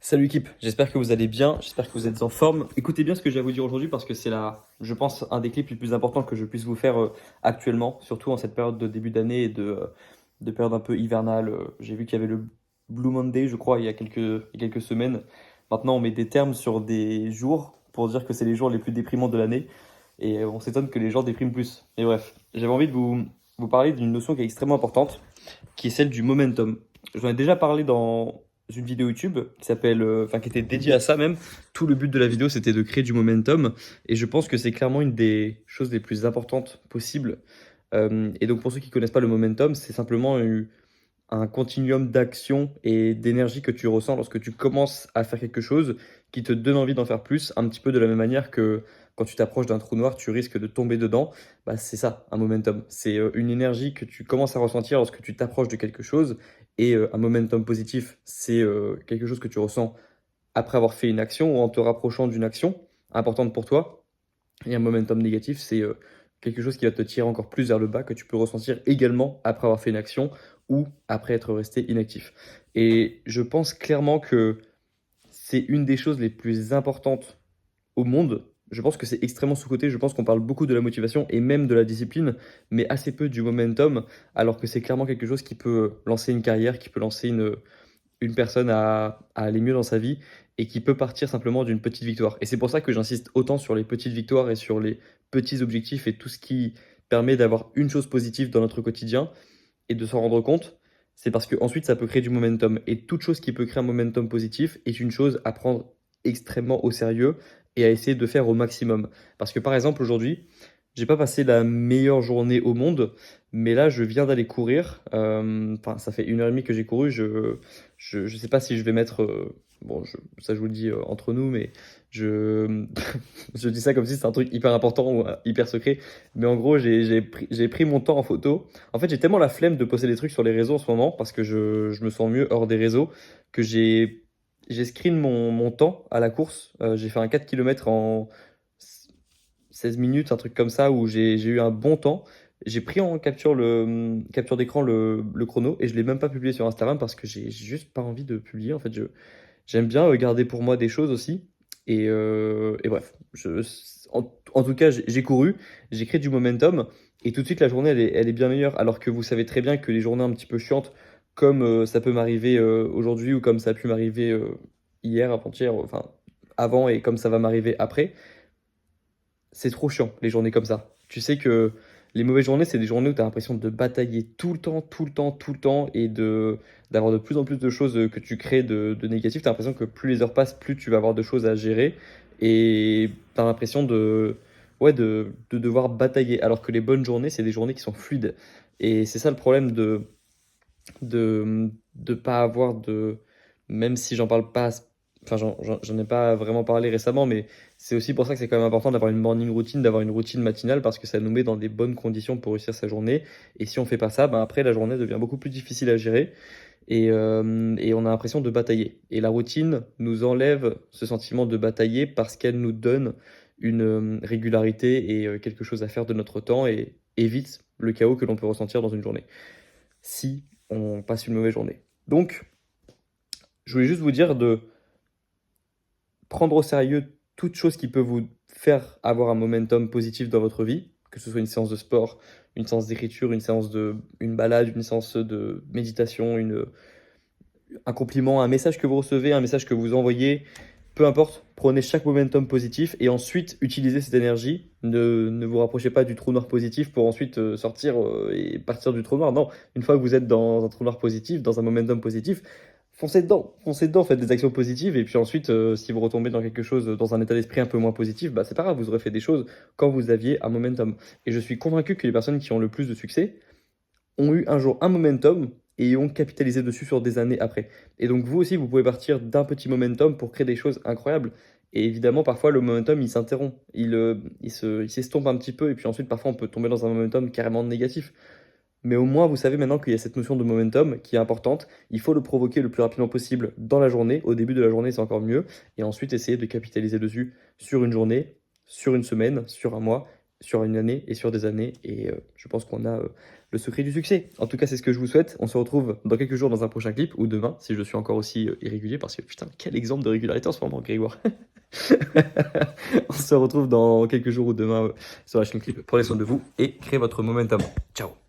Salut équipe, j'espère que vous allez bien, j'espère que vous êtes en forme. Écoutez bien ce que j'ai à vous dire aujourd'hui parce que c'est je pense, un des clips les plus importants que je puisse vous faire actuellement, surtout en cette période de début d'année et de période un peu hivernale. J'ai vu qu'il y avait le Blue Monday, je crois, il y a quelques semaines. Maintenant, on met des termes sur des jours pour dire que c'est les jours les plus déprimants de l'année et on s'étonne que les gens dépriment plus. Et bref, j'avais envie de vous parler d'une notion qui est extrêmement importante, qui est celle du momentum. J'en ai déjà parlé dans une vidéo YouTube qui s'appelle, enfin qui était dédiée à ça même. Tout le but de la vidéo, c'était de créer du momentum, et je pense que c'est clairement une des choses les plus importantes possibles. Et donc pour ceux qui connaissent pas le momentum, c'est simplement un continuum d'action et d'énergie que tu ressens lorsque tu commences à faire quelque chose qui te donne envie d'en faire plus, un petit peu de la même manière que quand tu t'approches d'un trou noir, tu risques de tomber dedans. Bah, c'est ça, un momentum. C'est une énergie que tu commences à ressentir lorsque tu t'approches de quelque chose. Et un momentum positif, c'est quelque chose que tu ressens après avoir fait une action ou en te rapprochant d'une action importante pour toi. Et un momentum négatif, c'est quelque chose qui va te tirer encore plus vers le bas, que tu peux ressentir également après avoir fait une action ou après être resté inactif. Et je pense clairement que c'est une des choses les plus importantes au monde. Je pense que c'est extrêmement sous-coté. Je pense qu'on parle beaucoup de la motivation et même de la discipline, mais assez peu du momentum, alors que c'est clairement quelque chose qui peut lancer une carrière, qui peut lancer une personne à aller mieux dans sa vie et qui peut partir simplement d'une petite victoire. Et c'est pour ça que j'insiste autant sur les petites victoires et sur les petits objectifs et tout ce qui permet d'avoir une chose positive dans notre quotidien et de s'en rendre compte. C'est parce que ensuite ça peut créer du momentum. Et toute chose qui peut créer un momentum positif est une chose à prendre extrêmement au sérieux et à essayer de faire au maximum. Parce que par exemple aujourd'hui, j'ai pas passé la meilleure journée au monde, mais là je viens d'aller courir. Enfin, ça fait 1 heure et demie que j'ai couru. Je sais pas si je vais mettre. Bon, ça je vous le dis entre nous, mais je, je dis ça comme si c'était un truc hyper important ou hyper secret. Mais en gros, j'ai pris mon temps en photo. En fait, j'ai tellement la flemme de poster des trucs sur les réseaux en ce moment parce que je me sens mieux hors des réseaux que j'ai screen mon temps à la course. J'ai fait un 4 km en 16 minutes, un truc comme ça, où j'ai eu un bon temps. J'ai pris en capture d'écran le chrono et je l'ai même pas publié sur Instagram parce que j'ai juste pas envie de publier. En fait, j'aime bien garder pour moi des choses aussi. Et bref, en tout cas, j'ai couru, j'ai créé du momentum et tout de suite la journée elle est bien meilleure. Alors que vous savez très bien que les journées un petit peu chiantes, comme ça peut m'arriver aujourd'hui ou comme ça a pu m'arriver hier, avant-hier, enfin avant et comme ça va m'arriver après, c'est trop chiant, les journées comme ça. Tu sais que les mauvaises journées, c'est des journées où tu as l'impression de batailler tout le temps, tout le temps, tout le temps, et d'avoir de plus en plus de choses que tu crées de négatifs. Tu as l'impression que plus les heures passent, plus tu vas avoir de choses à gérer, et tu as l'impression ouais, de devoir batailler. Alors que les bonnes journées, c'est des journées qui sont fluides. Et c'est ça le problème de pas avoir de, même si j'en parle pas, enfin j'en ai pas vraiment parlé récemment, mais c'est aussi pour ça que c'est quand même important d'avoir une morning routine, d'avoir une routine matinale, parce que ça nous met dans des bonnes conditions pour réussir sa journée. Et si on fait pas ça, ben après la journée devient beaucoup plus difficile à gérer et on a l'impression de batailler. Et la routine nous enlève ce sentiment de batailler parce qu'elle nous donne une régularité et quelque chose à faire de notre temps et évite le chaos que l'on peut ressentir dans une journée si on passe une mauvaise journée. Donc, je voulais juste vous dire de prendre au sérieux toute chose qui peut vous faire avoir un momentum positif dans votre vie, que ce soit une séance de sport, une séance d'écriture, une balade, une séance de méditation, un compliment, un message que vous recevez, un message que vous envoyez, peu importe, prenez chaque momentum positif et ensuite utilisez cette énergie. Ne vous rapprochez pas du trou noir positif pour ensuite sortir et partir du trou noir. Non, une fois que vous êtes dans un trou noir positif, dans un momentum positif, foncez dedans, faites des actions positives et puis ensuite, si vous retombez dans quelque chose, dans un état d'esprit un peu moins positif, bah c'est pas grave, vous aurez fait des choses quand vous aviez un momentum. Et je suis convaincu que les personnes qui ont le plus de succès, ont eu un jour un momentum et ont capitalisé dessus sur des années après. Et donc vous aussi, vous pouvez partir d'un petit momentum pour créer des choses incroyables. Et évidemment, parfois, le momentum, il s'interrompt, il s'estompe un petit peu, et puis ensuite, parfois, on peut tomber dans un momentum carrément négatif. Mais au moins, vous savez maintenant qu'il y a cette notion de momentum qui est importante. Il faut le provoquer le plus rapidement possible dans la journée. Au début de la journée, c'est encore mieux. Et ensuite, essayer de capitaliser dessus sur une journée, sur une semaine, sur un mois, sur une année et sur des années. Et je pense qu'on a le secret du succès. En tout cas, c'est ce que je vous souhaite. On se retrouve dans quelques jours dans un prochain clip, ou demain, si je suis encore aussi irrégulier, parce que putain, quel exemple de régularité en ce moment, Grégoire. On se retrouve dans quelques jours ou demain sur la chaîne clip. Prenez soin de vous et créez votre momentum. Ciao.